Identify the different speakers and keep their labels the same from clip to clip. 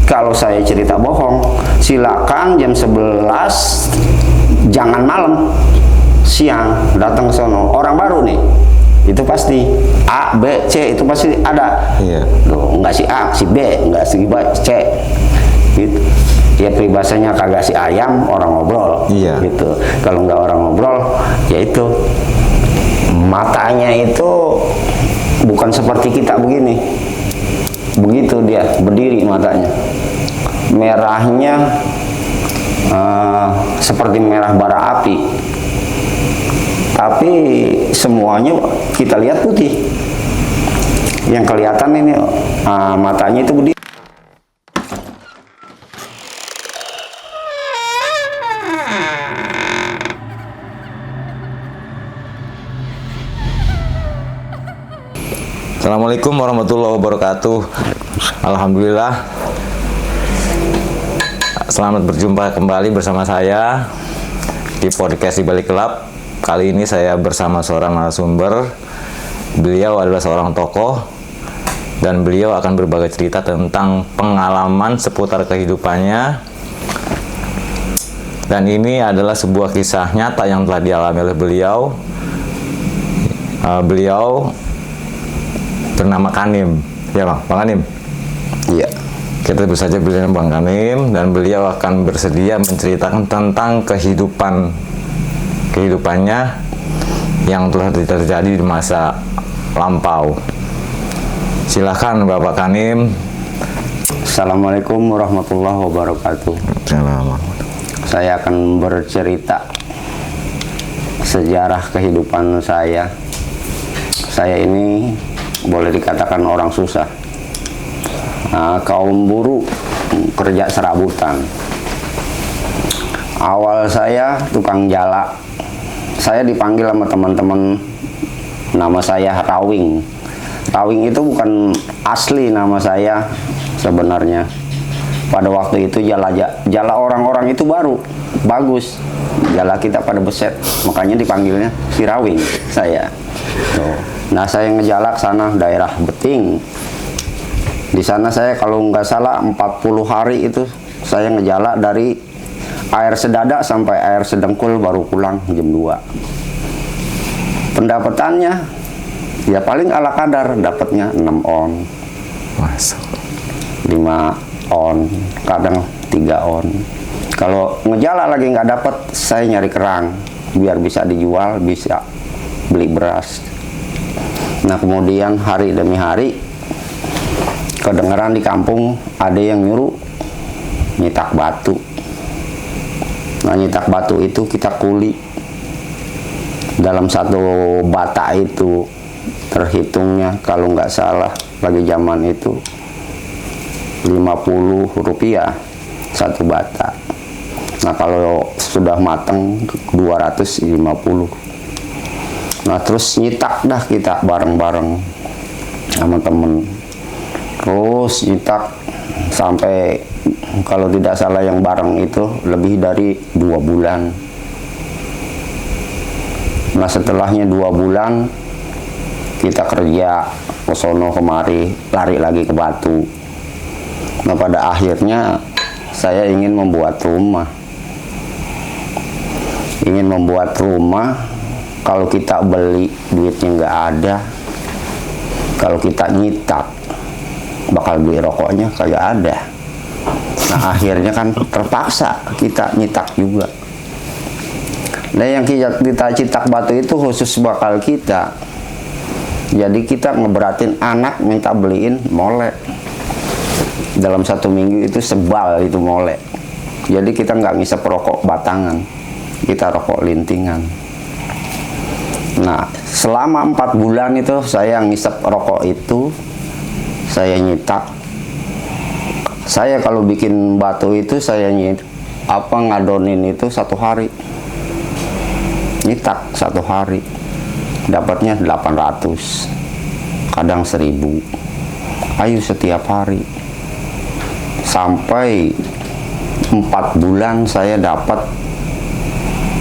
Speaker 1: Kalau saya cerita bohong, silakan jam 11, jangan malam, siang datang ke sono. Orang baru nih, itu pasti A, B, C itu pasti ada.
Speaker 2: Iya.
Speaker 1: Loh, enggak si A, si B, enggak si B, C. Gitu. Ya peribahasanya kagak si ayam, orang ngobrol.
Speaker 2: Iya.
Speaker 1: Gitu. Kalau enggak orang ngobrol, ya itu matanya itu bukan seperti kita begini. Begitu dia berdiri matanya, merahnya seperti merah bara api, tapi semuanya kita lihat putih. Yang kelihatan ini matanya itu berdiri.
Speaker 2: Assalamualaikum warahmatullahi wabarakatuh. Alhamdulillah. Selamat berjumpa kembali bersama saya di podcast di Balik Gelap. Kali ini saya bersama seorang narasumber. Beliau adalah seorang tokoh dan beliau akan berbagi cerita tentang pengalaman seputar kehidupannya. Dan ini adalah sebuah kisah nyata yang telah dialami oleh beliau. Beliau bernama Kanim, ya Bang Kanim.
Speaker 1: Iya.
Speaker 2: Kita sebut saja beliau Bang Kanim, dan beliau akan bersedia menceritakan tentang kehidupannya yang telah terjadi di masa lampau. Silakan Bapak Kanim.
Speaker 1: Assalamualaikum warahmatullahi wabarakatuh. Saya akan bercerita sejarah kehidupan saya. Saya ini boleh dikatakan orang susah, kaum buruh, kerja serabutan. Awal saya tukang jala. Saya dipanggil sama teman-teman, nama saya Rawing. Rawing itu bukan asli nama saya sebenarnya. Pada waktu itu jala orang-orang itu baru bagus, jala kita pada beset, makanya dipanggilnya si Rawing saya. Tuh. Nah, saya ngejalak sana daerah Beting. Di sana saya kalau nggak salah 40 hari itu saya ngejalak dari air sedada sampai air sedengkul, baru pulang jam 2. Pendapatannya ya paling ala kadar, dapatnya 6 on.
Speaker 2: Masuk.
Speaker 1: 5 on, kadang 3 on. Kalau ngejalak lagi nggak dapat, saya nyari kerang biar bisa dijual, bisa beli beras. Nah, kemudian hari demi hari kedengeran di kampung ada yang nyuruh nyitak batu. Nah, nyitak batu itu kita kuli. Dalam satu bata itu terhitungnya kalau nggak salah lagi zaman itu 50 rupiah satu bata. Nah, kalau sudah matang 250. Nah, terus nyitak dah kita bareng-bareng sama temen. Terus nyitak sampai kalau tidak salah yang bareng itu lebih dari 2 bulan. Nah, setelahnya 2 bulan kita kerja ke sono kemari, lari lagi ke batu. Nah, pada akhirnya saya ingin membuat rumah. Kalau kita beli duitnya nggak ada, kalau kita nyitak bakal beli rokoknya kagak ada. Nah, akhirnya kan terpaksa kita nyitak juga. Nah, yang kita citak batu itu khusus bakal kita. Jadi kita ngeberatin anak minta beliin mole. Dalam 1 minggu itu sebal itu mole. Jadi kita nggak ngisep rokok batangan, kita rokok lintingan. Nah, selama 4 bulan itu saya ngisep rokok itu, saya nyitak. Saya kalau bikin batu itu saya ngadonin itu 1 hari. Nyitak 1 hari. Dapatnya 800. Kadang 1000. Ayo setiap hari. Sampai 4 bulan saya dapat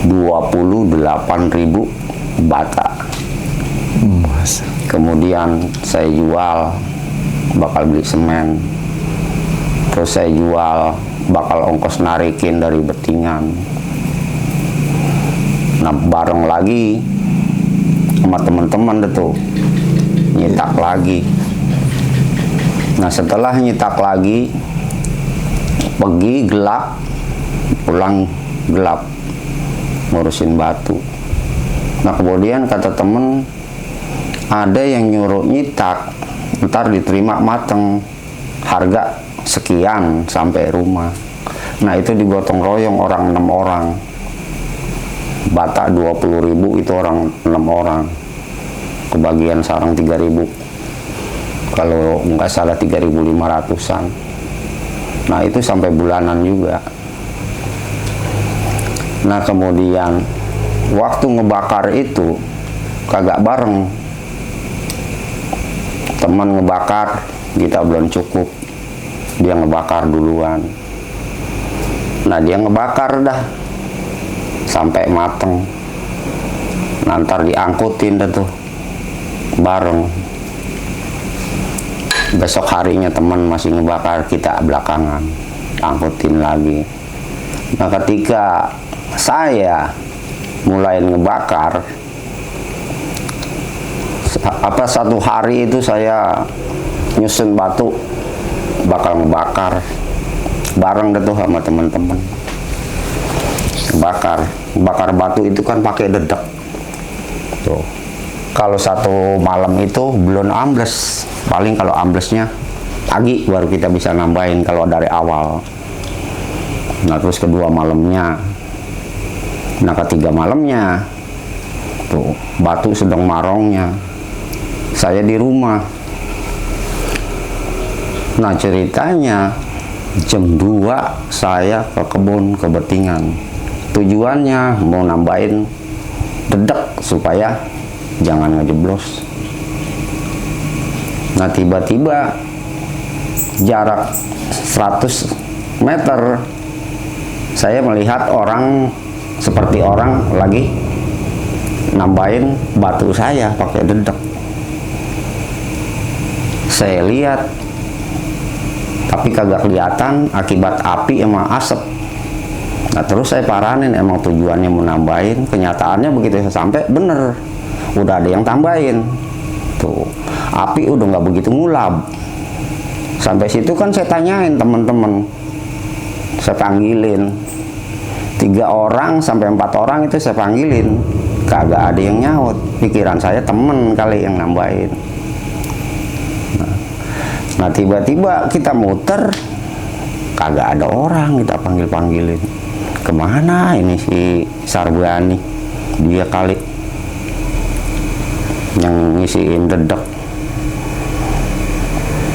Speaker 1: 28.000 bata. Kemudian saya jual, bakal beli semen. terus saya jual, bakal ongkos narikin dari Betingan. Nah bareng lagi sama teman-teman tuh nyitak lagi. Nah setelah nyitak lagi, pergi gelap, pulang gelap, ngurusin batu. Nah kemudian kata temen, ada yang nyuruh nyitak, ntar diterima mateng, harga sekian sampai rumah. Nah itu digotong royong orang 6 orang, bata 20.000 itu orang 6 orang, kebagian sarang 3.000, kalau nggak salah 3.500-an. Nah itu sampai bulanan juga. Nah kemudian waktu ngebakar itu kagak bareng, teman ngebakar, kita belum cukup, dia ngebakar duluan. Nah dia ngebakar dah sampai mateng, nanti diangkutin dah tuh bareng. Besok harinya teman masih ngebakar, kita belakangan angkutin lagi. Nah ketika saya mulai ngebakar, satu hari itu saya nyusun batu, bakal ngebakar bareng deh tuh sama teman-teman. Bakar batu itu kan pakai dedek tuh. Kalau satu malam itu belum ambles, paling kalau amblesnya pagi baru kita bisa nambahin kalau dari awal. Nah terus kedua malamnya, nah ketiga malamnya tuh batu sedang marongnya, saya di rumah. Nah ceritanya jam 2 saya ke kebun, ke Betingan, tujuannya mau nambahin dedek supaya jangan ngejeblos. Nah tiba-tiba jarak 100 meter saya melihat orang, seperti orang lagi nambahin batu saya pakai dedek. Saya lihat, tapi kagak kelihatan akibat api sama asap. Nah terus saya paranin, emang tujuannya mau nambahin, kenyataannya begitu saya sampai bener, udah ada yang tambahin. Tuh, api udah nggak begitu ngulap. Sampai situ kan saya tanyain teman-teman, saya panggilin 3 orang sampai 4 orang itu saya panggilin, kagak ada yang nyaut. Pikiran saya temen kali yang nambahin. Nah tiba-tiba kita muter, kagak ada orang, kita panggil-panggilin. Kemana ini si Sarbani? Dia kali yang ngisiin dedek.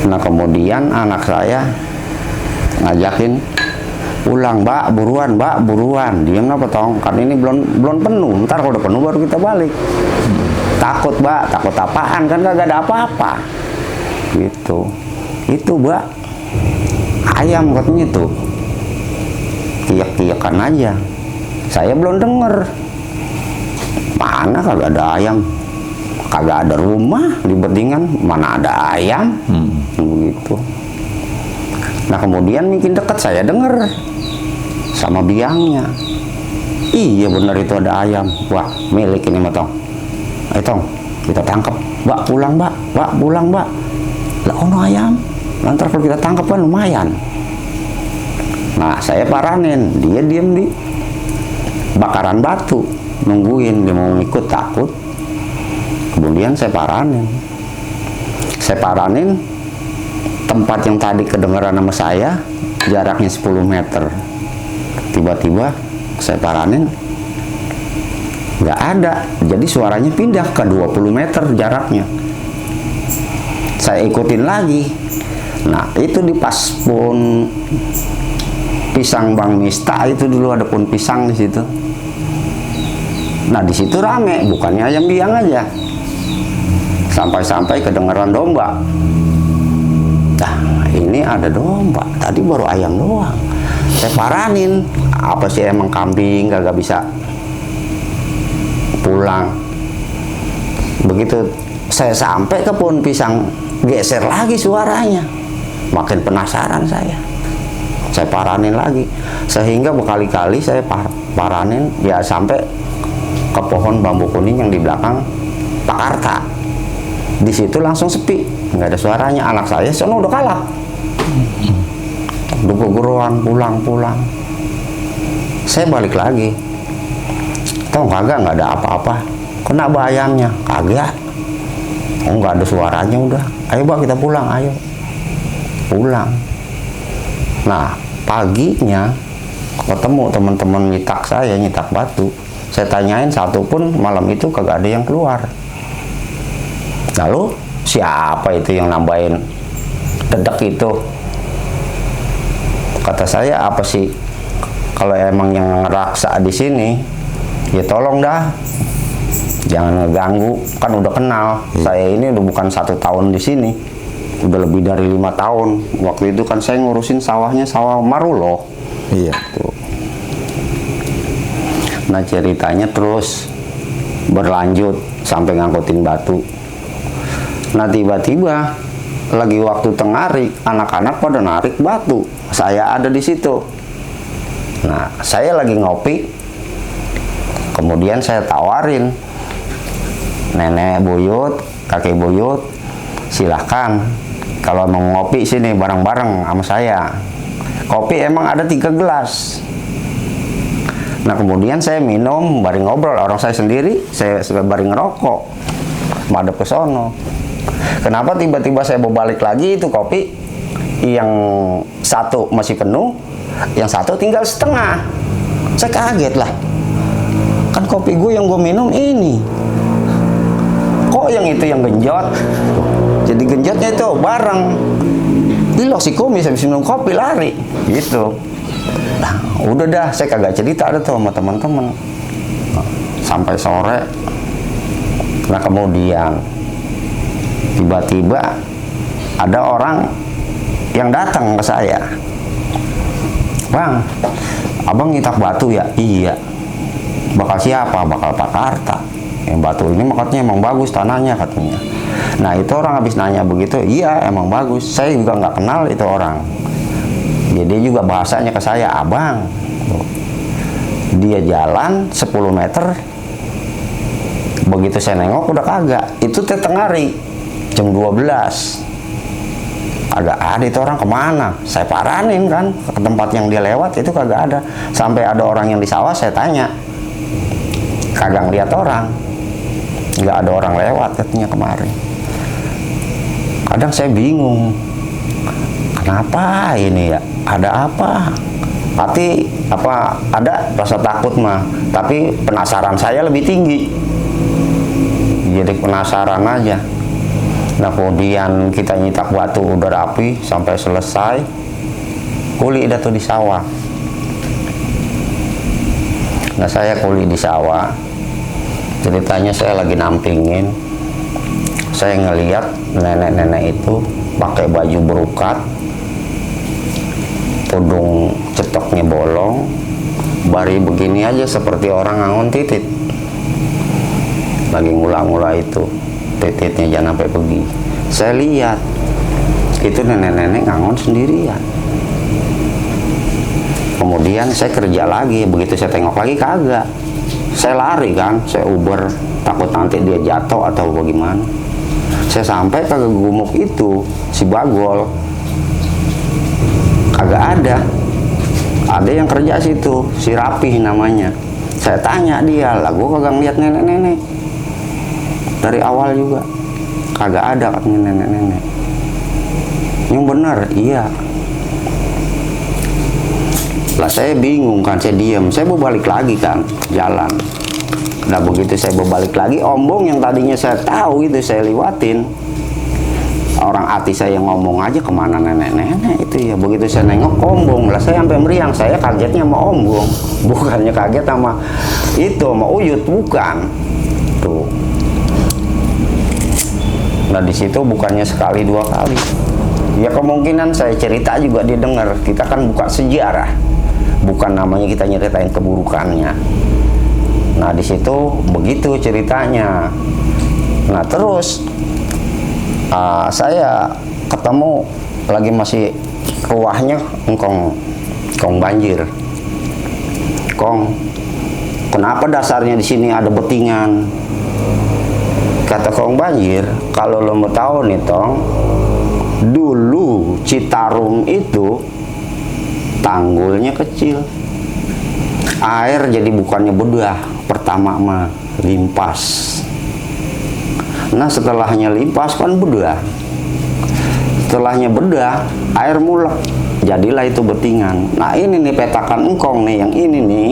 Speaker 1: Nah kemudian anak saya ngajakin, pulang mbak, buruan mbak, buruan. Diam apa tong, kan ini belum penuh, ntar kalau udah penuh baru kita balik. Takut mbak, takut apaan, kan kagak ada apa-apa gitu. Itu mbak, ayam katanya tuh kiyak-kiyakan aja. Saya belum denger, mana kagak ada ayam, kagak ada rumah di Betingan, mana ada ayam. Begitu. Nah kemudian makin dekat saya denger sama biangnya, iya bener itu ada ayam. Wah milik ini mah tong, ayo tong kita tangkap mbak, pulang mbak, pulang mbak. Lah ono ayam, lantar kalau kita tangkap kan lumayan. Nah saya paranin, dia diem di bakaran batu nungguin, dia mau ngikut takut. Kemudian saya paranin tempat yang tadi kedengeran sama saya, jaraknya 10 meter. Tiba-tiba saya paranin nggak ada, jadi suaranya pindah ke 20 meter jaraknya. Saya ikutin lagi. Nah itu di pas pohon pisang Bang Mista itu dulu ada pohon pisang di situ. Nah di situ rame, bukannya ayam biang aja, sampai-sampai kedengeran domba. Nah ini ada domba, tadi baru ayam doang. Saya paranin, apa sih emang kambing kagak bisa pulang. Begitu saya sampai ke pohon pisang, geser lagi suaranya. Makin penasaran saya. saya paranin lagi, sehingga berkali-kali saya paranin ya sampai ke pohon bambu kuning yang di belakang Pak Arta. Di situ langsung sepi, nggak ada suaranya. Anak saya sono udah kalap, udah guguruan pulang. Saya balik lagi, tau kagak, nggak ada apa-apa. Kena bayamnya kagak. Oh, nggak ada suaranya. Udah, ayo Pak kita pulang, ayo pulang. Nah, paginya ketemu teman-teman nyitak saya, nyitak batu. Saya tanyain, satu pun malam itu kagak ada yang keluar. Lalu siapa itu yang nambahin dedek itu? Kata saya, apa sih? Kalau emang yang ngeraksa di sini, ya tolong dah, jangan ngeganggu. Kan udah kenal. Saya ini udah bukan 1 tahun di sini, udah lebih dari 5 tahun. Waktu itu kan saya ngurusin sawahnya, sawah Marulo.
Speaker 2: Iya.
Speaker 1: Tuh. Nah, ceritanya terus berlanjut sampai ngangkutin batu. Nah, tiba-tiba lagi waktu tengarik, anak-anak pada narik batu. Saya ada di situ. Nah, saya lagi ngopi. Kemudian saya tawarin, nenek buyut, kakek buyut, silahkan kalau mau ngopi sini bareng-bareng sama saya. Kopi emang ada 3 gelas. Nah, kemudian saya minum, bareng ngobrol. Orang saya sendiri, saya bareng ngerokok, madep ke sono. Kenapa tiba-tiba saya mau balik lagi itu kopi? Yang satu masih penuh, yang satu tinggal setengah. Saya kaget lah. Kan kopi gue yang gue minum ini, kok yang itu yang genjot? Jadi genjotnya itu bareng. Ini loh si kumis habis minum kopi lari gitu. Nah, udah dah, saya kagak cerita ada tuh sama teman-teman. Sampai sore. Nah, kemudian tiba-tiba ada orang yang datang ke saya. Bang, abang nyitak batu ya? Iya. Bakal siapa? Bakal Pak Arta. Yang batu ini makanya emang bagus tanahnya katanya. Nah, itu orang habis nanya begitu, iya emang bagus. Saya juga nggak kenal itu orang. Jadi juga bahasanya ke saya, abang. Dia jalan 10 meter. Begitu saya nengok udah kagak. Itu tengah hari, jam 12. Agak ada itu orang kemana? Saya paranin kan ke tempat yang dia lewat, itu kagak ada. Sampai ada orang yang di sawah, saya tanya, kagak ngeliat orang. Nggak ada orang lewat katanya kemarin. Kadang saya bingung, kenapa ini ya? Ada apa? Tapi apa ada rasa takut mah, tapi penasaran saya lebih tinggi. Jadi penasaran aja. Nah, kemudian kita nyitak batu udah rapi sampai selesai. Kuli dah tuh di sawah. Nah, saya kuli di sawah. Ceritanya saya lagi nampingin. Saya ngelihat nenek-nenek itu pakai baju berukat, tudung cetoknya bolong, bari begini aja seperti orang ngangon titit. Lagi ngula-ngula itu, tititnya jangan sampai pergi. Saya lihat, itu nenek-nenek ngangon sendirian. Kemudian saya kerja lagi, begitu saya tengok lagi kagak. Saya lari kan, saya uber, takut nanti dia jatuh atau bagaimana. Saya sampai ke gumuk itu, si Bagol. Kagak ada. Ada yang kerja situ, si Rapih namanya. Saya tanya dia, lah gue kagak ngeliat nenek-nenek. Dari awal juga kagak ada katanya nenek-nenek. Yang benar, iya. Lah saya bingung kan, saya diam. Saya mau balik lagi kan, jalan. Nah, begitu saya berbalik lagi, ombong yang tadinya saya tahu itu saya lewatin. Orang hati saya ngomong aja kemana nenek-nenek itu ya. Begitu saya nengok ombong, lah saya sampai meriang. Saya kagetnya sama ombong, bukannya kaget sama itu, sama Uyut, bukan. Tuh. Nah, di situ bukannya sekali 2 kali. Ya kemungkinan saya cerita juga didengar. Kita kan buka sejarah, bukan namanya kita nyeritain keburukannya. Nah, di situ begitu ceritanya. Nah, terus saya ketemu lagi masih ruahnya engkong Kong banjir. Kong, kenapa dasarnya di sini ada betingan? Kata Kong banjir, kalau lo mau tahu nih Tong, dulu Citarum itu tanggulnya kecil. Air jadi bukannya bedah, pertama mah limpas. Nah setelahnya limpas kan bedah. Setelahnya bedah, air mulek. Jadilah itu betingan. Nah ini nih petakan engkong nih, yang ini nih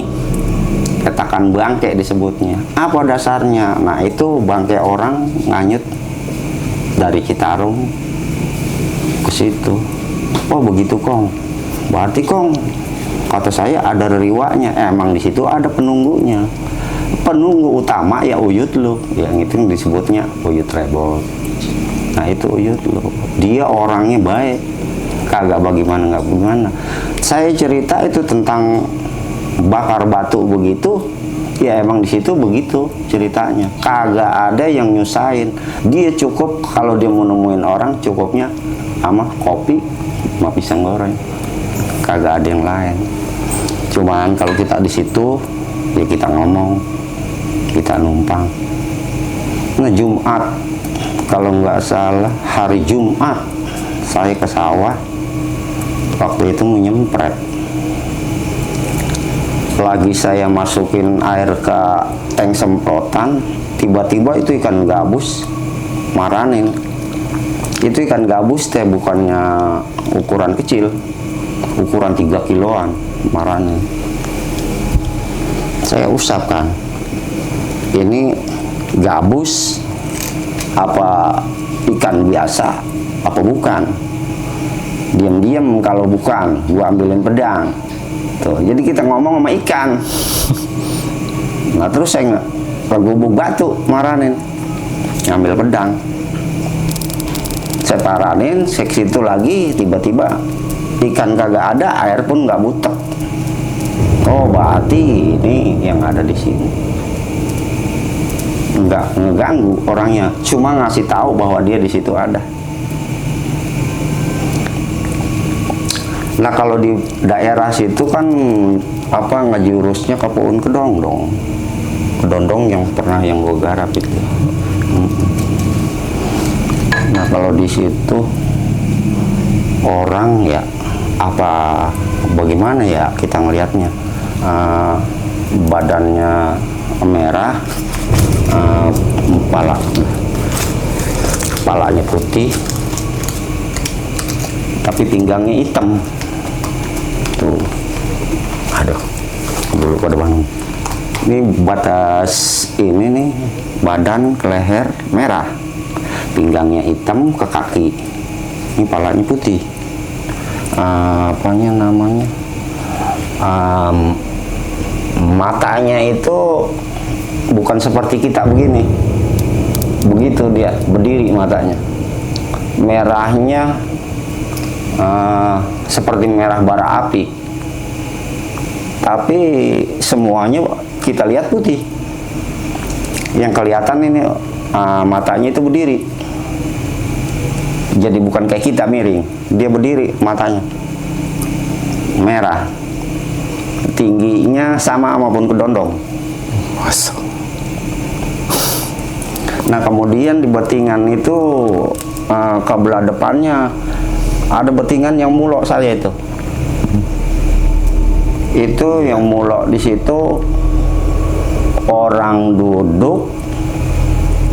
Speaker 1: petakan bangke disebutnya. Apa dasarnya? Nah itu bangke orang nganyut dari Citarum ke situ. Oh begitu Kong. Berarti Kong, kata saya ada riwanya. Emang di situ ada penunggunya. Penunggu utama ya Uyut lo, yang itu disebutnya Uyut Rebot. Nah itu Uyut lo. Dia orangnya baik. Kagak bagaimana nggak bagaimana. Saya cerita itu tentang bakar batu begitu, ya emang di situ begitu ceritanya. Kagak ada yang nyusahin. Dia cukup kalau dia mau nemuin orang cukupnya sama kopi, sama pisang goreng. Kagak ada yang lain. Cuman kalau kita di situ, ya kita ngomong, kita numpang. Nah Jumat, kalau nggak salah hari Jumat, saya ke sawah. Waktu itu mau nyempret. Lagi saya masukin air ke tank semprotan, tiba-tiba itu ikan gabus maranin. Itu ikan gabus teh bukannya ukuran kecil, ukuran 3 kiloan maranin. Saya usap kan, ini gabus apa ikan biasa apa bukan? Diam-diam kalau bukan, gua ambilin pedang. Tuh, jadi kita ngomong sama ikan. Nah terus saya ngegubuk batu maranin, ngambil pedang. Saya paranin, seksi itu lagi, tiba-tiba ikan kagak ada, air pun nggak butek. Oh berarti ini yang ada di sini. Nggak ngeganggu orangnya, cuma ngasih tahu bahwa dia di situ ada. Nah kalau di daerah situ kan apa ngejurusnya ke Puun Kedondong, Kedondong yang pernah yang gue garap itu. Nah kalau di situ orang ya apa bagaimana ya kita ngelihatnya, badannya merah, kepalanya putih, tapi pinggangnya hitam. Tuh, aduh, dulu pada bangun. Ini batas ini nih, badan ke leher merah, pinggangnya hitam ke kaki. Ini palanya putih. Apanya namanya? Matanya itu bukan seperti kita begini. Begitu dia berdiri matanya. Merahnya seperti merah bara api, tapi semuanya kita lihat putih. Yang kelihatan ini matanya itu berdiri, jadi bukan kayak kita miring, dia berdiri matanya merah, tingginya sama Puun Kedondong. Nah kemudian di betingan itu ke belah depannya ada betingan yang mulok saya itu. Itu yang mulok di situ orang duduk.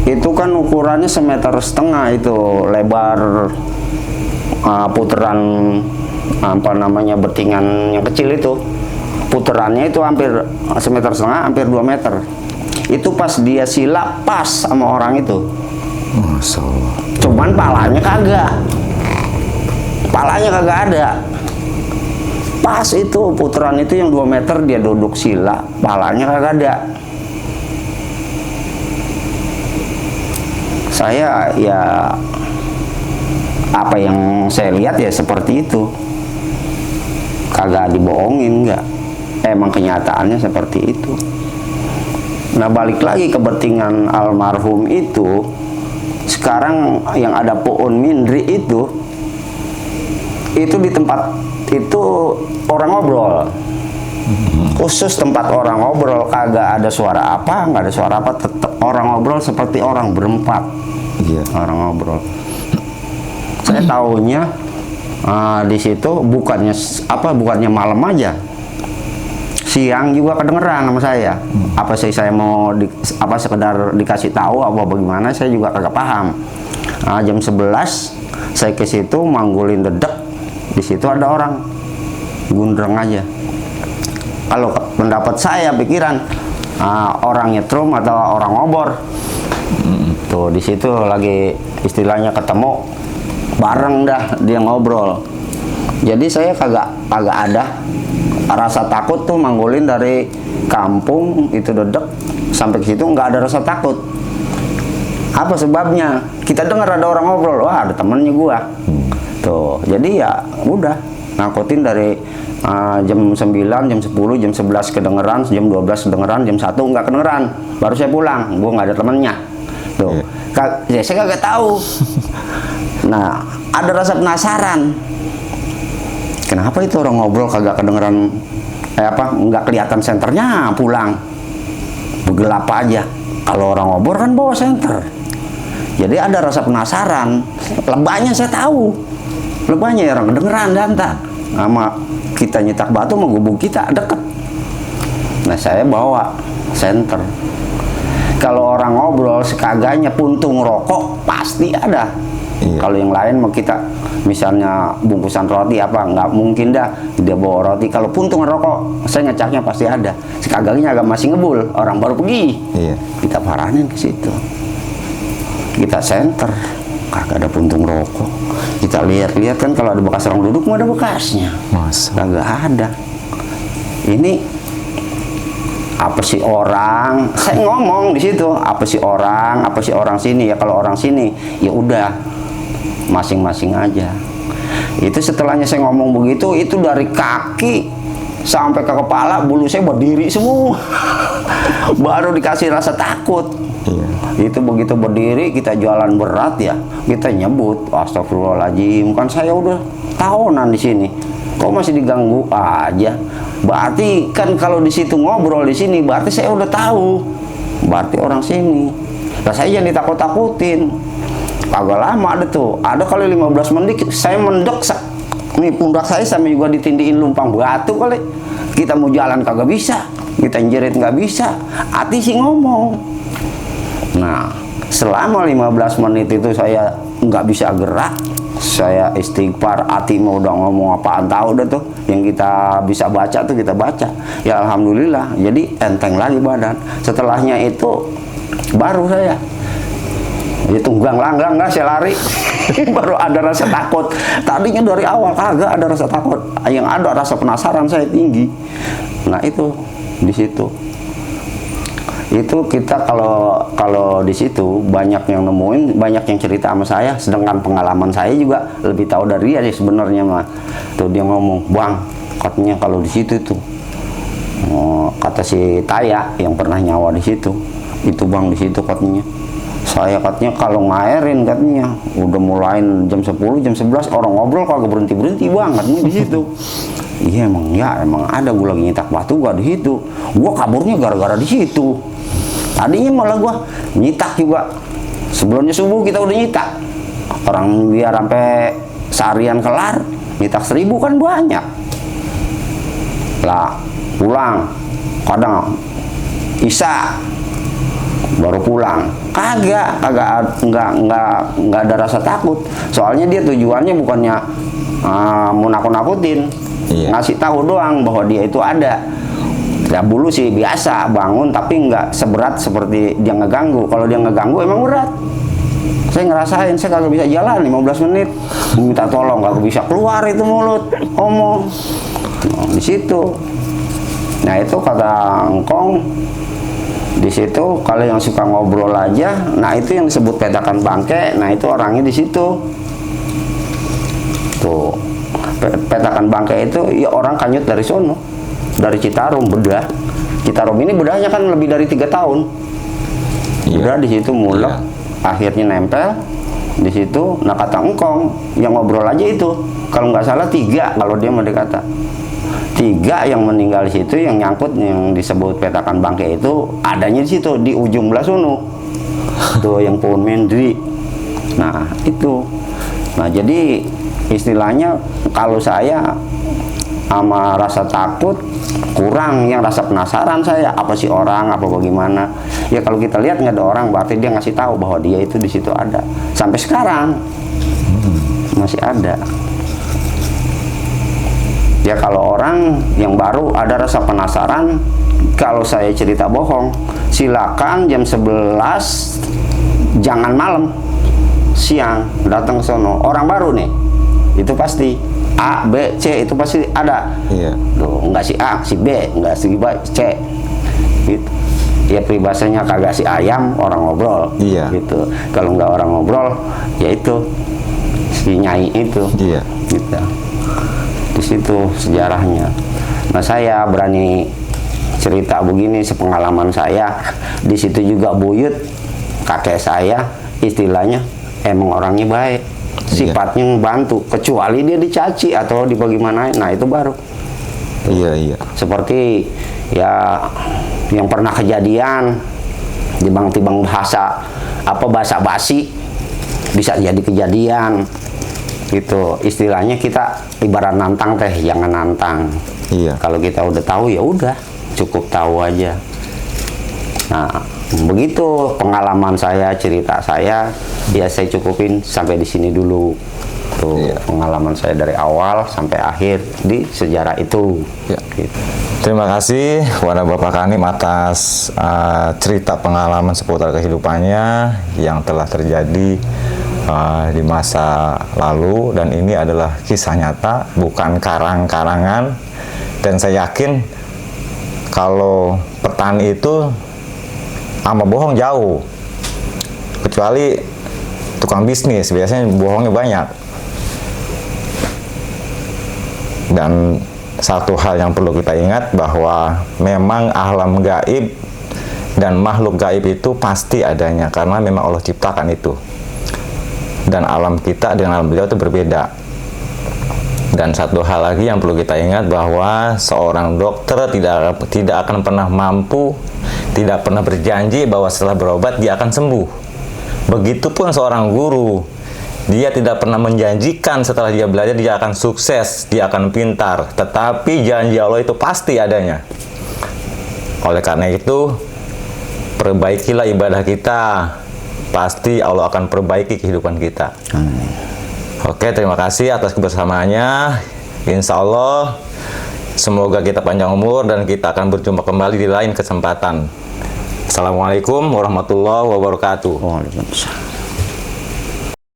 Speaker 1: Itu kan ukurannya 1,5 meter itu lebar puteran apa namanya betingan yang kecil itu. Puterannya itu hampir 1,5 meter, hampir 2 meter. Itu pas dia sila pas sama orang itu.
Speaker 2: Masya Allah.
Speaker 1: Cuman palanya kagak. Palanya kagak ada. Pas itu puteran itu yang 2 meter dia duduk sila, palanya kagak ada. Saya ya apa yang saya lihat ya seperti itu. Kagak dibohongin, enggak. Emang kenyataannya seperti itu. Nah balik lagi ke betingan almarhum itu, sekarang yang ada Puun Mindri itu di tempat itu orang ngobrol. Khusus tempat orang ngobrol, kagak ada suara apa, nggak ada suara apa, tetap orang ngobrol seperti orang berempat.
Speaker 2: Iya.
Speaker 1: Orang ngobrol. Saya tahunya di situ bukannya malam aja, siang juga kedengeran sama saya. Apa sih saya mau sekedar dikasih tahu apa bagaimana, saya juga kagak paham. Jam 11 saya ke situ manggulin dedek, di situ ada orang gundreng aja. Kalau pendapat saya pikiran orang nyetrum atau orang ngobor. Tuh di situ lagi istilahnya ketemu bareng dah dia ngobrol. Jadi saya kagak ada rasa takut tuh manggulin dari kampung itu dedek sampai ke situ, nggak ada rasa takut. Apa sebabnya? Kita dengar ada orang ngobrol, wah ada temennya gua. Tuh, jadi ya udah ngangkutin dari jam 9, jam 10, jam 11 kedengeran, jam 12 kedengeran, jam 1 nggak kedengeran. Baru saya pulang, gua nggak ada temennya. Tuh, ya saya kagak tahu. Nah, ada rasa penasaran. Kenapa itu orang ngobrol kagak kedengeran, nggak kelihatan senternya pulang. Bergelap aja. Kalau orang ngobrol kan bawa senter. Jadi ada rasa penasaran. Lebahnya saya tahu. Lebahnya orang kedengeran danta. Sama kita nyetak batu sama gubuk kita deket. Nah, saya bawa senter. Kalau orang ngobrol sekagaknya puntung rokok pasti ada.
Speaker 2: Iya.
Speaker 1: Kalau yang lain mau kita misalnya bungkusan roti nggak mungkin dah dia bawa roti. Kalau puntung rokok saya ngecaknya pasti ada. Sekagaknya agak masih ngebul, orang baru pergi.
Speaker 2: Iya.
Speaker 1: Kita paranin ke situ. Kita senter, kagak ada puntung rokok. Kita lihat-lihat kan kalau ada bekas orang duduk mau ada bekasnya.
Speaker 2: Masa.
Speaker 1: Kagak ada. Ini apa sih orang? Saya ngomong di situ, apa sih orang sini ya. Kalau orang sini ya udah masing-masing aja. Itu setelahnya saya ngomong begitu, itu dari kaki sampai ke kepala bulu saya berdiri semua. Baru dikasih rasa takut.
Speaker 2: Iya.
Speaker 1: Itu begitu berdiri kita jalan berat ya, kita nyebut astagfirullahaladzim, kan saya udah tahunan di sini. Kok masih diganggu aja? Berarti kan kalau di situ ngobrol di sini, berarti saya udah tahu. Berarti orang sini. Nah, saya jangan ditakut-takutin. Agak lama ada tuh. Ada kali 15 menit saya mendek. Nih pundak saya sampai juga ditindihin lumpang batu kali. Kita mau jalan kagak bisa. Kita jerit nggak bisa. Hati sih ngomong. Nah, selama 15 menit itu saya nggak bisa gerak. Saya istighfar, hati mau udah ngomong apaan tahu dah tuh. Yang kita bisa baca tuh kita baca. Ya alhamdulillah, jadi enteng lagi badan. Setelahnya itu baru saya tunggang langgang nggak saya lari. Baru ada rasa takut. Tadinya dari awal kagak ada rasa takut. Yang ada rasa penasaran saya tinggi. Nah itu di situ. Itu kita kalau di situ banyak yang nemuin, banyak yang cerita sama saya, sedangkan pengalaman saya juga lebih tahu dari dia sih sebenarnya mah. Tuh dia ngomong, "Bang, katanya kalau di situ tuh kata si Taya yang pernah nyawa di situ, itu Bang di situ katanya. Saya katanya kalau ngairin katanya udah mulain jam 10, jam 11 orang ngobrol kagak berhenti-berhenti Bang katanya di situ." Iya emang ada, gue lagi nyetak batu gua di situ. Gua kaburnya gara-gara di situ. Tadinya malah gua nyitak juga. Sebelumnya subuh kita udah nyitak. Orang biar sampai seharian kelar, nyitak 1000 kan banyak. Lah, pulang. Kadang Isya baru pulang. Nggak ada rasa takut. Soalnya dia tujuannya bukannya mau nakut-nakutin.
Speaker 2: Iya.
Speaker 1: Ngasih tahu doang bahwa dia itu ada. Ya bulu sih biasa bangun, tapi nggak seberat seperti dia ngeganggu. Kalau dia ngeganggu emang berat. Saya ngerasain, saya kagak bisa jalan 15 menit. Minta tolong, kagak bisa keluar itu mulut ngomong. Nah, di situ. Nah itu kata Engkong. Di situ kalau yang suka ngobrol aja, nah itu yang disebut petakan bangke. Nah itu orangnya di situ. Tuh. Petakan bangke itu ya orang kanyut dari sono, dari Citarum bedah. Citarum ini bedahnya kan lebih dari 3 tahun.
Speaker 2: Iya.
Speaker 1: Bedah di situ mulek,
Speaker 2: Iya.
Speaker 1: akhirnya nempel. di situ. Nah kata engkong yang ngobrol aja itu, kalau nggak salah 3 kalau dia mendekata 3 yang meninggal di situ, yang nyangkut yang disebut petakan bangke itu adanya di situ di ujung belah sono tuh yang pohon mendri. Nah itu, nah jadi istilahnya kalau saya sama rasa takut kurang, yang rasa penasaran saya apa sih orang apa bagaimana ya. Kalau kita lihat nggak ada orang, berarti dia ngasih tahu bahwa dia itu di situ ada. Sampai sekarang masih ada ya. Kalau orang yang baru ada rasa penasaran, kalau saya cerita bohong silakan jam 11, jangan malam, siang datang ke sono. Orang baru nih itu pasti A, B, C itu pasti ada.
Speaker 2: Iya.
Speaker 1: Loh, enggak si A, si B, enggak si B, C. Gitu. Ya peribahasanya kagak si ayam, orang ngobrol.
Speaker 2: Iya.
Speaker 1: Gitu. Kalau enggak orang ngobrol, ya itu si nyai itu.
Speaker 2: Iya.
Speaker 1: Gitu. Di situ sejarahnya. Nah, saya berani cerita begini sepengalaman saya. Di situ juga buyut kakek saya, istilahnya emang orangnya baik. Sifatnya membantu, kecuali dia dicaci atau dibagaimanain, nah itu baru.
Speaker 2: Iya.
Speaker 1: Seperti ya yang pernah kejadian dibang-tibang bahasa basi bisa jadi kejadian gitu. Istilahnya kita ibarat nantang teh, jangan nantang.
Speaker 2: Iya.
Speaker 1: Kalau kita udah tahu ya udah cukup tahu aja. Nah begitu pengalaman saya, cerita saya, ya saya cukupin sampai di sini dulu. Tuh pengalaman saya dari awal sampai akhir di sejarah itu.
Speaker 2: Ya.
Speaker 1: Gitu.
Speaker 2: Terima kasih kepada Bapak Kanim atas cerita pengalaman seputar kehidupannya yang telah terjadi di masa lalu, dan ini adalah kisah nyata, bukan karang-karangan. Dan saya yakin kalau petani itu sama bohong jauh, kecuali tukang bisnis biasanya bohongnya banyak. Dan satu hal yang perlu kita ingat bahwa memang alam gaib dan makhluk gaib itu pasti adanya karena memang Allah ciptakan itu, dan alam kita dengan alam beliau itu berbeda. Dan satu hal lagi yang perlu kita ingat bahwa seorang dokter tidak akan pernah mampu, tidak pernah berjanji bahwa setelah berobat dia akan sembuh. Begitupun seorang guru, dia tidak pernah menjanjikan setelah dia belajar dia akan sukses, dia akan pintar. Tetapi janji Allah itu pasti adanya. Oleh karena itu, perbaikilah ibadah kita. Pasti Allah akan perbaiki kehidupan kita. Oke, terima kasih atas kebersamaannya. Insya Allah, semoga kita panjang umur dan kita akan berjumpa kembali di lain kesempatan. Assalamualaikum warahmatullahi wabarakatuh.
Speaker 1: Waalaikumsalam.